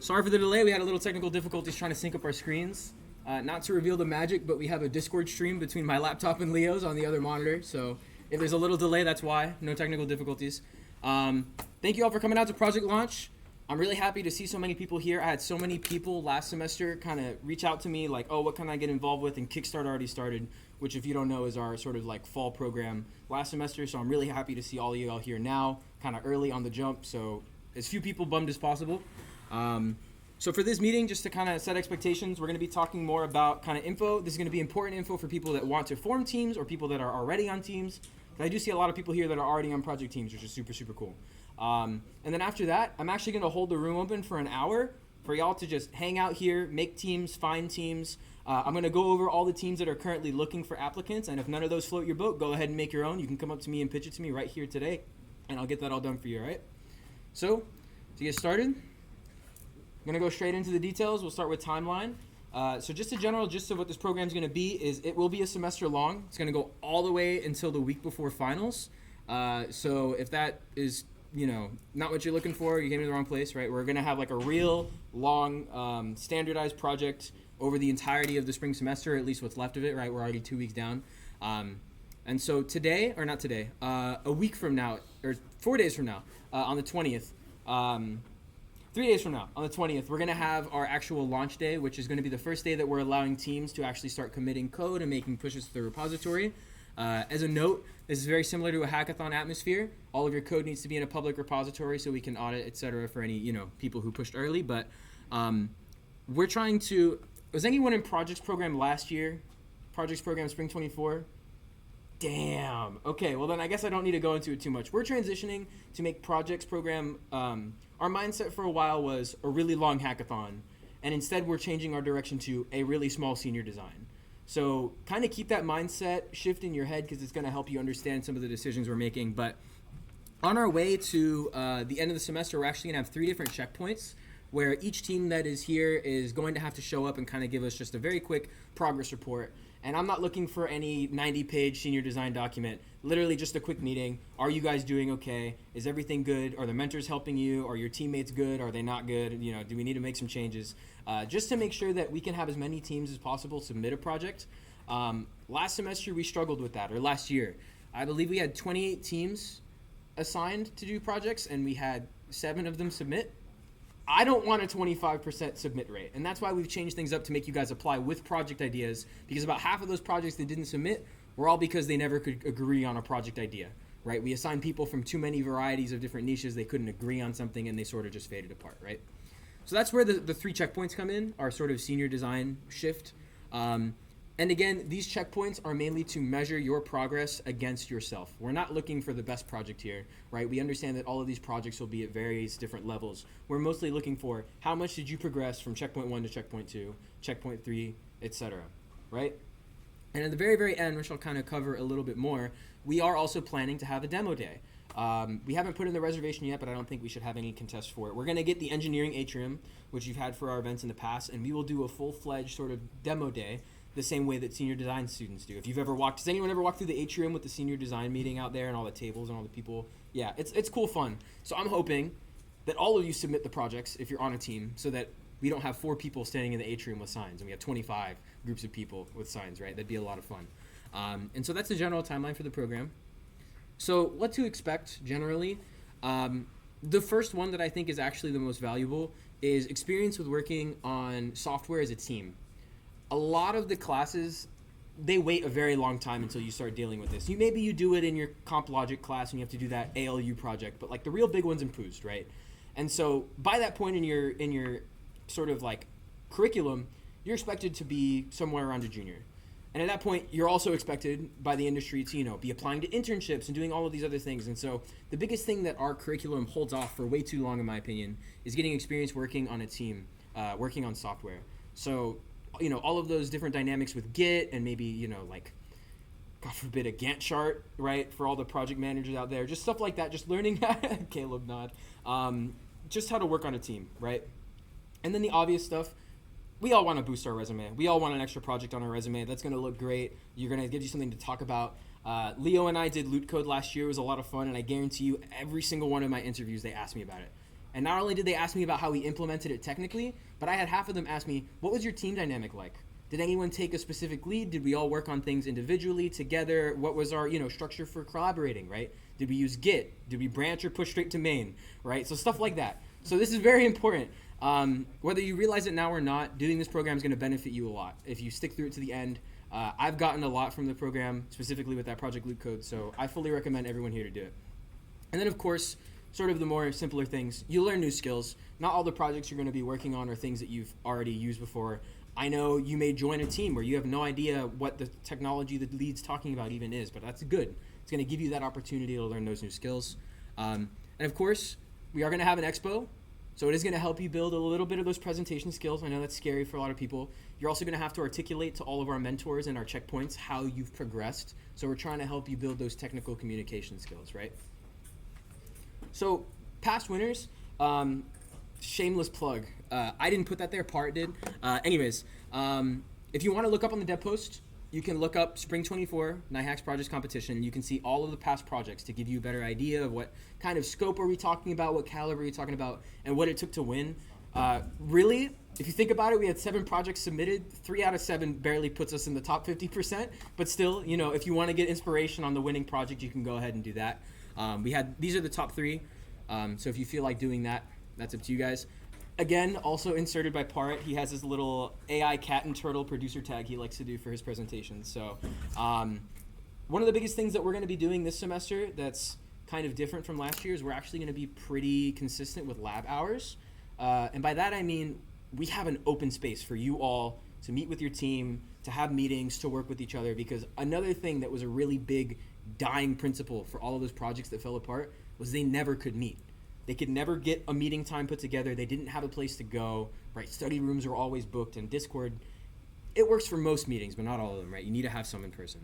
Sorry for the delay. We had a little technical difficulties trying to sync up our screens. Not to reveal the magic, but we have a Discord stream between my laptop and Leo's on the other monitor. So if there's a little delay, that's why. No technical difficulties. Thank you all for coming out to Project Launch. I'm really happy to see so many people here. I had so many people last semester kind of reach out to me like, oh, what can I get involved with? And Kickstart already started, which if you don't know is our sort of like fall program last semester. So I'm really happy to see all of you all here now, kind of early on the jump. So as few people bummed as possible. So for this meeting, just to kind of set expectations, we're going to be talking more about kind of info. This is going to be important info for people that want to form teams or people that are already on teams. I do see a lot of people here that are already on project teams, which is super, super cool. And then after that, I'm actually going to hold the room open for an hour for y'all to just hang out here, make teams, find teams. I'm going to go over all the teams that are currently looking for applicants. And if none of those float your boat, go ahead and make your own. You can come up to me and pitch it to me right here today, and I'll get that all done for you, all right? So to get started, I'm going to go straight into the details. We'll start with timeline. So just a general gist of what this program is going to be is it will be a semester long. It's going to go all the way until the week before finals. So if that is, not what you're looking for, you came to the wrong place, right? We're going to have like a real long standardized project over the entirety of the spring semester, at least what's left of it, right? We're already 2 weeks down. And so today, or not today, a week from now, or 4 days from now, on the 20th, 3 days from now, on the 20th, we're going to have our actual launch day, which is going to be the first day that we're allowing teams to actually start committing code and making pushes to the repository. As a note, this is very similar to a hackathon atmosphere. All of your code needs to be in a public repository so we can audit, et cetera, for any people who pushed early. But we're trying to. Was anyone in projects program last year? Projects program spring 24. Damn. Okay. Well, then I guess I don't need to go into it too much. We're transitioning to make projects program. Our mindset for a while was a really long hackathon, and instead we're changing our direction to a really small senior design. So kind of keep that mindset shift in your head because it's going to help you understand some of the decisions we're making. But on our way to the end of the semester, we're actually going to have 3 different checkpoints where each team that is here is going to have to show up and kind of give us just a very quick progress report. And I'm not looking for any 90-page senior design document, literally just a quick meeting. Are you guys doing okay? Is everything good? Are the mentors helping you? Are your teammates good? Are they not good? Do we need to make some changes? Just to make sure that we can have as many teams as possible submit a project. Last semester, we struggled with that, or last year. I believe we had 28 teams assigned to do projects, and we had 7 of them submit. I don't want a 25% submit rate, and that's why we've changed things up to make you guys apply with project ideas, because about half of those projects that didn't submit were all because they never could agree on a project idea, right? We assigned people from too many varieties of different niches, they couldn't agree on something, and they sort of just faded apart, right? So that's where the 3 checkpoints come in, our sort of senior design shift. And again, these checkpoints are mainly to measure your progress against yourself. We're not looking for the best project here, right? We understand that all of these projects will be at various different levels. We're mostly looking for how much did you progress from checkpoint 1 to checkpoint 2, checkpoint 3, etc., right? And at the very, very end, which I'll kind of cover a little bit more, we are also planning to have a demo day. We haven't put in the reservation yet, but I don't think we should have any contest for it. We're going to get the engineering atrium, which you've had for our events in the past, and we will do a full-fledged sort of demo day the same way that senior design students do. If you've ever walked, does anyone ever walk through the atrium with the senior design meeting out there and all the tables and all the people? Yeah, it's cool fun. So I'm hoping that all of you submit the projects if you're on a team so that we don't have 4 people standing in the atrium with signs and we have 25 groups of people with signs, right? That'd be a lot of fun. And so that's the general timeline for the program. So what to expect generally. The first one that I think is actually the most valuable is experience with working on software as a team. A lot of the classes, they wait a very long time until you start dealing with this. Maybe you do it in your comp logic class and you have to do that ALU project, but like the real big one's in POOST, right? And so by that point in your sort of like curriculum, you're expected to be somewhere around a junior. And at that point, you're also expected by the industry to, be applying to internships and doing all of these other things. And so the biggest thing that our curriculum holds off for way too long, in my opinion, is getting experience working on a team, working on software. So all of those different dynamics with Git and maybe, like, God forbid, a Gantt chart, right, for all the project managers out there. Just stuff like that, just learning, Caleb nod, just how to work on a team, right? And then the obvious stuff, we all want to boost our resume. We all want an extra project on our resume. That's going to look great. You're going to give you something to talk about. Leo and I did Loot Code last year. It was a lot of fun, and I guarantee you every single one of my interviews, they asked me about it. And not only did they ask me about how we implemented it technically, but I had half of them ask me, what was your team dynamic like? Did anyone take a specific lead? Did we all work on things individually, together? What was our, structure for collaborating, right? Did we use Git? Did we branch or push straight to main, right? So stuff like that. So this is very important. Whether you realize it now or not, doing this program is going to benefit you a lot if you stick through it to the end. I've gotten a lot from the program, specifically with that Project Loop code, so I fully recommend everyone here to do it. And then, of course, sort of the more simpler things, you learn new skills. Not all the projects you're going to be working on are things that you've already used before. I know you may join a team where you have no idea what the technology the lead's talking about even is, but that's good. It's going to give you that opportunity to learn those new skills. And of course, we are going to have an expo, so it is going to help you build a little bit of those presentation skills. I know that's scary for a lot of people. You're also going to have to articulate to all of our mentors and our checkpoints how you've progressed. So we're trying to help you build those technical communication skills, right? So past winners, shameless plug. I didn't put that there, Part did. Anyways, if you want to look up on the dev post, you can look up Spring 24 NiHacks Projects Competition. You can see all of the past projects to give you a better idea of what kind of scope are we talking about, what caliber are we talking about, and what it took to win. Really, if you think about it, we had 7 projects submitted. 3 out of 7 barely puts us in the top 50%. But still, if you want to get inspiration on the winning project, you can go ahead and do that. These are the top 3. So if you feel like doing that, that's up to you guys. Again, also inserted by Parrot, he has his little AI cat and turtle producer tag he likes to do for his presentations. So one of the biggest things that we're going to be doing this semester that's kind of different from last year is we're actually going to be pretty consistent with lab hours. And by that I mean we have an open space for you all to meet with your team, to have meetings, to work with each other, because another thing that was a really big dying principle for all of those projects that fell apart was they never could meet. They could never get a meeting time put together. They didn't have a place to go, right? Study rooms were always booked, and Discord, it works for most meetings, but not all of them, right? You need to have some in person.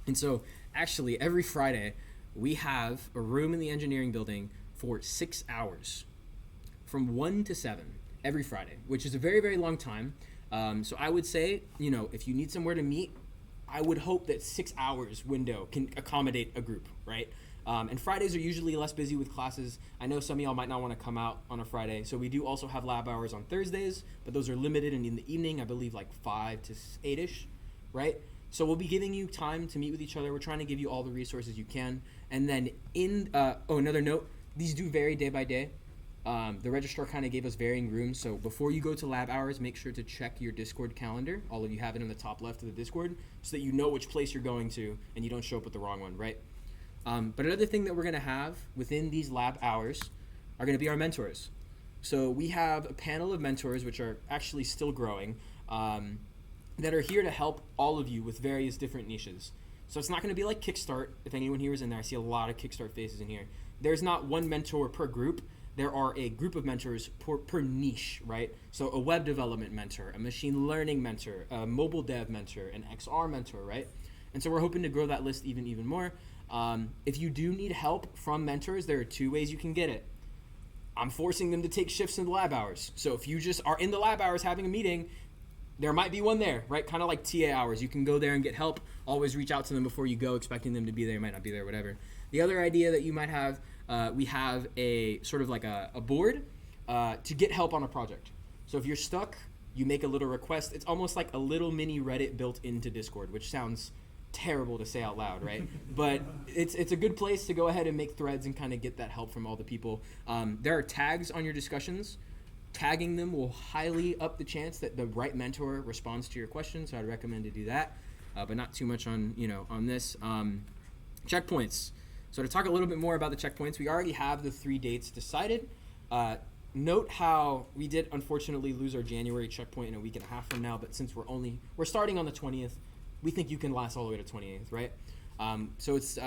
And so actually every Friday, we have a room in the engineering building for 6 hours, from 1 to 7 every Friday, which is a very, very long time. So I would say, if you need somewhere to meet, I would hope that 6 hours window can accommodate a group, right? And Fridays are usually less busy with classes. I know some of y'all might not want to come out on a Friday, so we do also have lab hours on Thursdays, but those are limited, and in the evening, I believe like 5 to 8-ish, right? So we'll be giving you time to meet with each other. We're trying to give you all the resources you can. And then another note, these do vary day by day. The registrar kind of gave us varying rooms, so before you go to lab hours, make sure to check your Discord calendar. All of you have it in the top left of the Discord, so that you know which place you're going to and you don't show up with the wrong one, right? But another thing that we're going to have within these lab hours are going to be our mentors. So we have a panel of mentors, which are actually still growing, that are here to help all of you with various different niches. So it's not going to be like Kickstart. If anyone here is in there, I see a lot of Kickstart faces in here. There's not one mentor per group. There are a group of mentors per niche, right? So a web development mentor, a machine learning mentor, a mobile dev mentor, an XR mentor, right? And so we're hoping to grow that list even more. If you do need help from mentors, there are 2 ways you can get it. I'm forcing them to take shifts in the lab hours. So if you just are in the lab hours having a meeting, there might be one there, right? Kind of like TA hours. You can go there and get help. Always reach out to them before you go, expecting them to be there, might not be there, whatever. The other idea that you might have, we have a sort of like a board to get help on a project. So if you're stuck, you make a little request. It's almost like a little mini Reddit built into Discord, which sounds terrible to say out loud, right? But it's a good place to go ahead and make threads and kind of get that help from all the people. There are tags on your discussions. Tagging them will highly up the chance that the right mentor responds to your question, so I'd recommend to do that, but not too much on this. Checkpoints. So to talk a little bit more about the checkpoints, we already have the 3 dates decided. Note how we did unfortunately lose our January checkpoint in a week and a half from now, but since we're starting on the 20th, we think you can last all the way to 28th, right? So it's,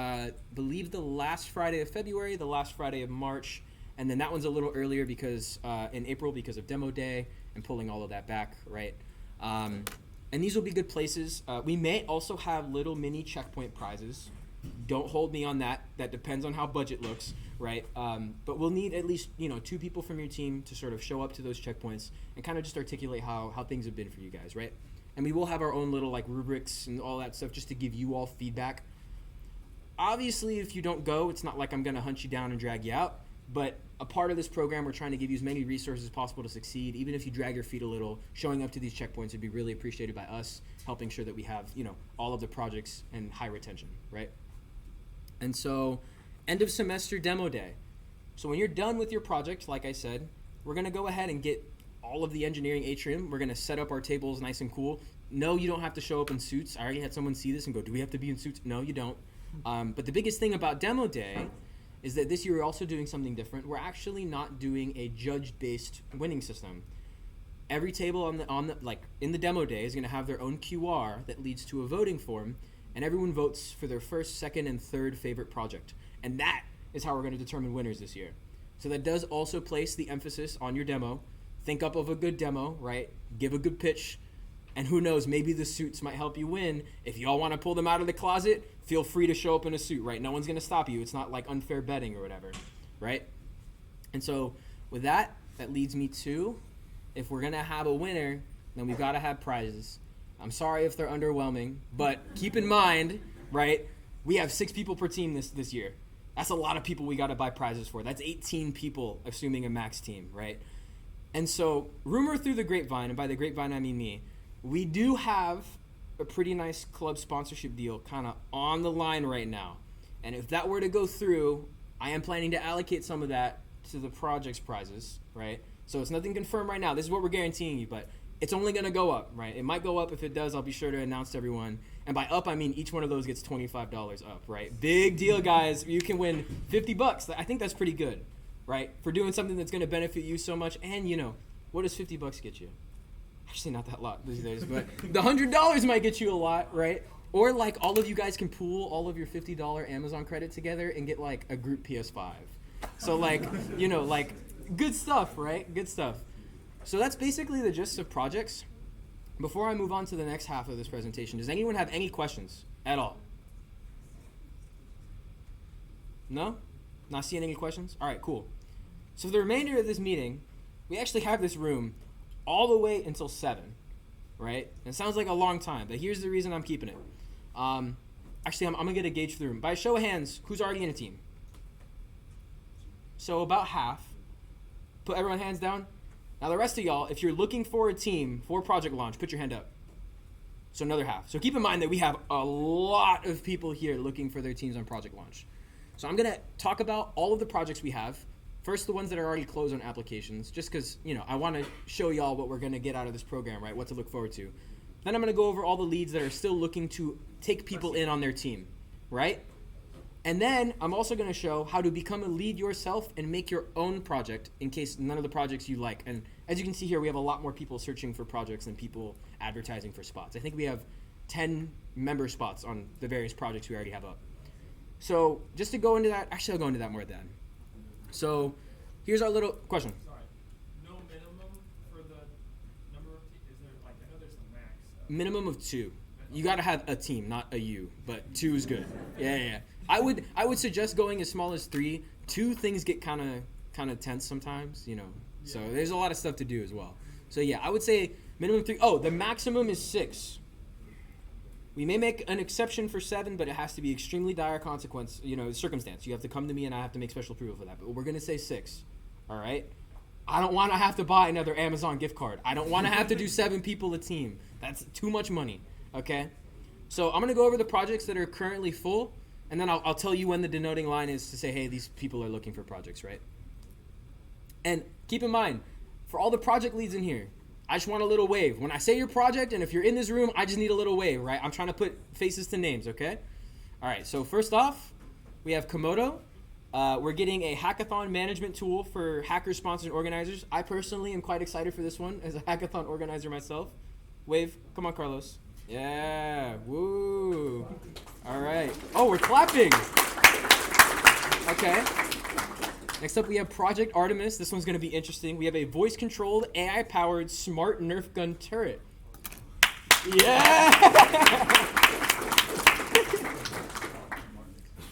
believe the last Friday of February, the last Friday of March, and then that one's a little earlier because in April because of demo day and pulling all of that back, right? And these will be good places. We may also have little mini checkpoint prizes. Don't hold me on that. That depends on how budget looks, right? But we'll need at least 2 people from your team to sort of show up to those checkpoints and kind of just articulate how things have been for you guys, right? And we will have our own little like rubrics and all that stuff just to give you all feedback. Obviously, if you don't go, it's not like I'm going to hunt you down and drag you out. But a part of this program, we're trying to give you as many resources as possible to succeed. Even if you drag your feet a little, showing up to these checkpoints would be really appreciated by us, helping sure that we have, all of the projects and high retention, right? And so, end of semester demo day. So when you're done with your project, like I said, we're gonna go ahead and get all of the engineering atrium. We're gonna set up our tables nice and cool. No, you don't have to show up in suits. I already had someone see this and go, do we have to be in suits? No, you don't. But the biggest thing about demo day is that this year we're also doing something different. We're actually not doing a judge-based winning system. Every table in the demo day is gonna have their own QR that leads to a voting form, and everyone votes for their first, second, and third favorite project. And that is how we're gonna determine winners this year. So that does also place the emphasis on your demo. Think up of a good demo, right? Give a good pitch. And who knows, maybe the suits might help you win. If y'all want to pull them out of the closet, feel free to show up in a suit, right? No one's going to stop you. It's not like unfair betting or whatever, right? And so with that leads me to, if we're going to have a winner, then we've got to have prizes. I'm sorry if they're underwhelming, but keep in mind, right, we have 6 people per team this year. That's a lot of people we got to buy prizes for. That's 18 people, assuming a max team, right? And so rumor through the grapevine, and by the grapevine I mean me, we do have a pretty nice club sponsorship deal kind of on the line right now. And if that were to go through, I am planning to allocate some of that to the project's prizes, right? So it's nothing confirmed right now. This is what we're guaranteeing you, but it's only going to go up, right? It might go up. If it does, I'll be sure to announce to everyone. And by up, I mean each one of those gets $25 up, right? Big deal, guys. You can win $50. I think that's pretty good, right? For doing something that's going to benefit you so much. And, what does $50 get you? Actually, not that lot these days, but the $100 might get you a lot, right? Or like all of you guys can pool all of your $50 Amazon credit together and get like a group PS5. So like, good stuff, right? Good stuff. So that's basically the gist of projects. Before I move on to the next half of this presentation, does anyone have any questions at all? No? Not seeing any questions? All right, cool. So for the remainder of this meeting, we actually have this room all the way until 7, right? And it sounds like a long time, but here's the reason I'm keeping it. Actually, I'm gonna get a gauge for the room. By a show of hands, who's already in a team? So about half. Put everyone's hands down. Now the rest of y'all, if you're looking for a team for project launch, put your hand up. So another half. So keep in mind that we have a lot of people here looking for their teams on project launch. So I'm gonna talk about all of the projects we have. First, the ones that are already closed on applications, just because, I want to show y'all what we're going to get out of this program, right? What to look forward to. Then I'm going to go over all the leads that are still looking to take people in on their team, right? And then I'm also going to show how to become a lead yourself and make your own project in case none of the projects you like. And as you can see here, we have a lot more people searching for projects than people advertising for spots. I think we have 10 member spots on the various projects we already have up. So just to go into that, actually I'll go into that more then. So here's our little question. Sorry, no minimum for the number of teams? Is there, I know there's a max. Minimum of 2. You got to have a team, not a you, but 2 is good. Yeah. I would suggest going as small as 3. 2 things get kind of tense sometimes, Yeah. So there's a lot of stuff to do as well. So yeah, I would say minimum 3. Oh, the maximum is 6. We may make an exception for 7, but it has to be extremely dire consequence, circumstance. You have to come to me and I have to make special approval for that. But we're going to say 6, all right? I don't want to have to buy another Amazon gift card. I don't want to have to do 7 people a team. That's too much money, okay? So I'm going to go over the projects that are currently full, and then I'll tell you when the denoting line is to say, hey, these people are looking for projects, right? And keep in mind, for all the project leads in here, I just want a little wave. When I say your project, and if you're in this room, I just need a little wave, right? I'm trying to put faces to names, okay? All right, so first off, we have Komodo. We're getting a hackathon management tool for hackers, sponsors, and organizers. I personally am quite excited for this one as a hackathon organizer myself. Wave, come on, Carlos. Yeah, woo. All right. Oh, we're clapping. Okay. Next up, we have Project Artemis. This one's going to be interesting. We have a voice-controlled, AI-powered smart Nerf gun turret. Yeah!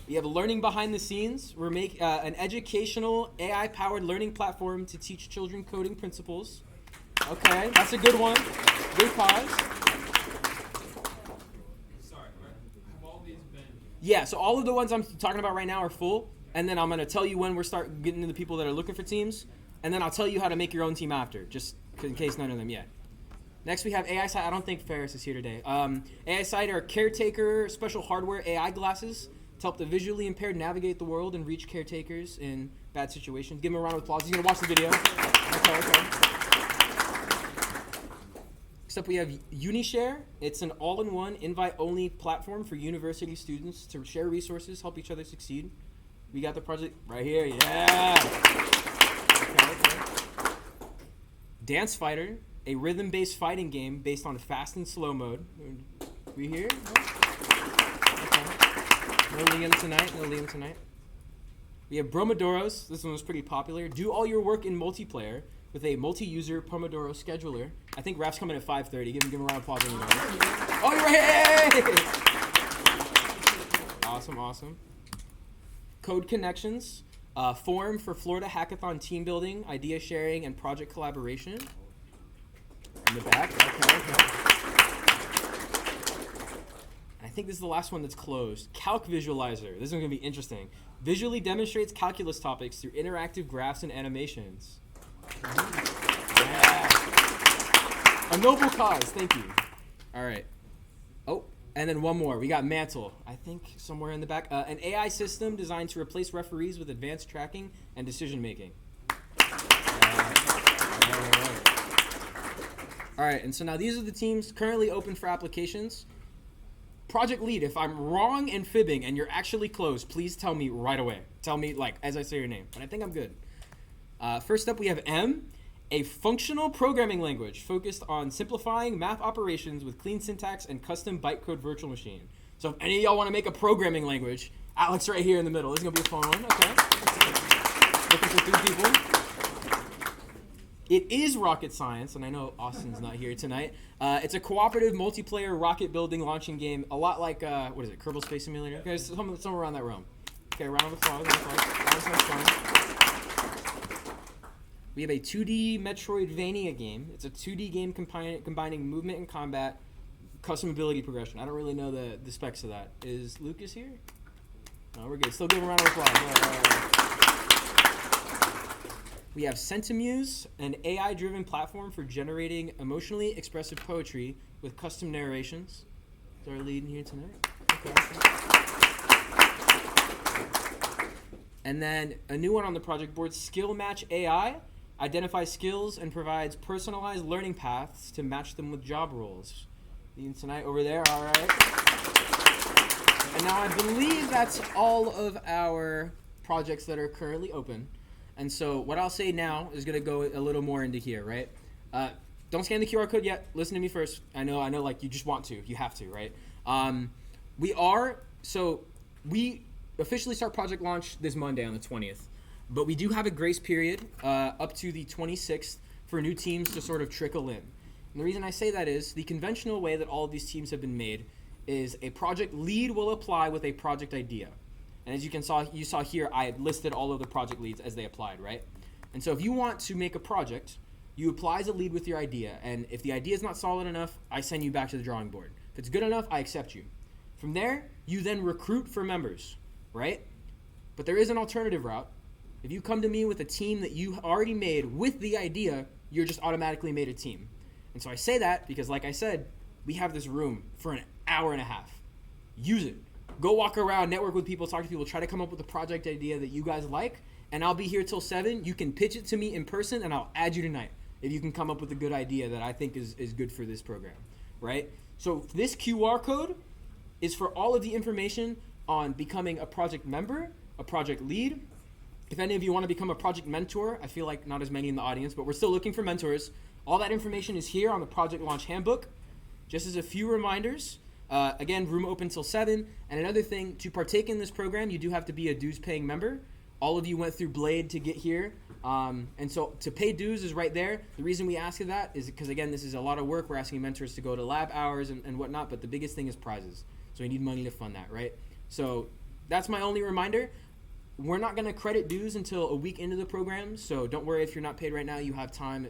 We have learning behind the scenes. We're making an educational, AI-powered learning platform to teach children coding principles. Okay, that's a good one. Good cause. Sorry, have all these been? Yeah, so all of the ones I'm talking about right now are full. and then I'm going to tell you when we're start getting to the people that are looking for teams, and then I'll tell you how to make your own team after, just in case none of them yet. Next, we have AI Sight. I don't think Ferris is here today. AI Sight are caretaker special hardware AI glasses to help the visually impaired navigate the world and reach caretakers in bad situations. Give him a round of applause. He's going to watch the video. Okay. Next up, we have UniShare. It's an all-in-one, invite-only platform for university students to share resources, help each other succeed. We got the project right here. Yeah. Okay. Dance Fighter, a rhythm-based fighting game based on fast and slow mode. We here? Okay. No Liam tonight. We have Bromodoros. This one was pretty popular. Do all your work in multiplayer with a multi-user Pomodoro scheduler. I think Raf's coming at 5:30. Give him a round of applause. Oh, you're right! Awesome. Code Connections, forum for Florida Hackathon team building, idea sharing, and project collaboration. In the back. Okay. I think this is the last one that's closed. Calc Visualizer. This is going to be interesting. Visually demonstrates calculus topics through interactive graphs and animations. Yeah. A noble cause. Thank you. All right. Oh, and then one more. We got Mantle. I think somewhere in the back. An AI system designed to replace referees with advanced tracking and decision making. All right, and so now these are the teams currently open for applications. Project lead, if I'm wrong and fibbing and you're actually close, please tell me right away. Tell me, like, as I say your name. But I think I'm good. First up, we have M, a functional programming language focused on simplifying math operations with clean syntax and custom bytecode virtual machine. So if any of y'all want to make a programming language, Alex right here in the middle. This is going to be a fun one. Okay. Looking for 3 people. It is rocket science, and I know Austin's not here tonight. It's a cooperative multiplayer rocket building launching game, a lot like, what is it, Kerbal Space Simulator? Okay, somewhere around that realm. Okay, round of applause. That sounds fun. We have a 2D Metroidvania game. It's a 2D game combining movement and combat, custom ability progression. I don't really know the specs of that. Is Lucas here? No, we're good. Still give him a round of applause. All right. We have Centimuse, an AI-driven platform for generating emotionally expressive poetry with custom narrations. Is our lead in here tonight? Okay. And then a new one on the project board, Skill Match AI, identifies skills and provides personalized learning paths to match them with job roles. Leading tonight over there, all right. And now I believe that's all of our projects that are currently open. And so what I'll say now is going to go a little more into here, right? Don't scan the QR code yet. Listen to me first. I know, like, you just want to. You have to, right? We officially start project launch this Monday on the 20th. But we do have a grace period up to the 26th for new teams to sort of trickle in. And the reason I say that is the conventional way that all of these teams have been made is a project lead will apply with a project idea. And as you saw here, I had listed all of the project leads as they applied, right? And so if you want to make a project, you apply as a lead with your idea. And if the idea is not solid enough, I send you back to the drawing board. If it's good enough, I accept you. From there, you then recruit for members, right? But there is an alternative route. If you come to me with a team that you already made with the idea, you're just automatically made a team. And so I say that because, like I said, we have this room for an hour and a half. Use it. Go walk around, network with people, talk to people, try to come up with a project idea that you guys like, and I'll be here till 7. You can pitch it to me in person, and I'll add you tonight if you can come up with a good idea that I think is good for this program, right? So this QR code is for all of the information on becoming a project member, a project lead. If any of you want to become a project mentor, I feel like not as many in the audience, but we're still looking for mentors. All that information is here on the Project Launch Handbook. Just as a few reminders, again, room open till 7. And another thing, to partake in this program, you do have to be a dues-paying member. All of you went through Blade to get here. And so to pay dues is right there. The reason we ask you that is because, again, this is a lot of work. We're asking mentors to go to lab hours and whatnot, but the biggest thing is prizes. So we need money to fund that, right? So that's my only reminder. We're not going to credit dues until a week into the program, so don't worry if you're not paid right now. You have time,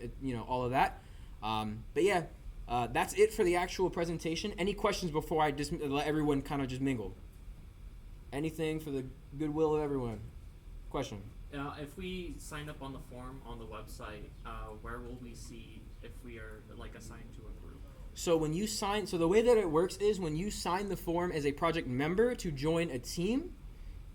all of that. But yeah, that's it for the actual presentation. Any questions before I just let everyone kind of just mingle? Anything for the goodwill of everyone? Question. If we sign up on the form on the website, where will we see if we are like assigned to a group? So when you sign, so the way that it works is when you sign the form as a project member to join a team,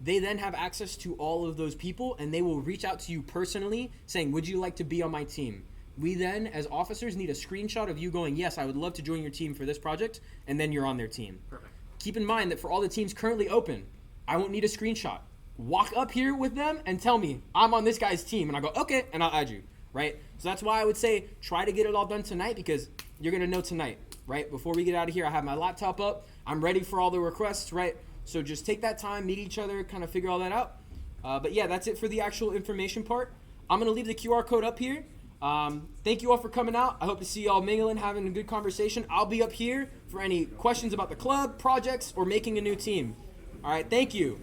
they then have access to all of those people and they will reach out to you personally saying, would you like to be on my team? We then, as officers, need a screenshot of you going, yes, I would love to join your team for this project, and then you're on their team. Perfect. Keep in mind that for all the teams currently open, I won't need a screenshot. Walk up here with them and tell me, I'm on this guy's team, and I go, okay, and I'll add you, right? So that's why I would say try to get it all done tonight because you're going to know tonight, right? Before we get out of here, I have my laptop up. I'm ready for all the requests, right? So just take that time, meet each other, kind of figure all that out. But yeah, that's it for the actual information part. I'm going to leave the QR code up here. Thank you all for coming out. I hope to see you all mingling, having a good conversation. I'll be up here for any questions about the club, projects, or making a new team. All right, thank you.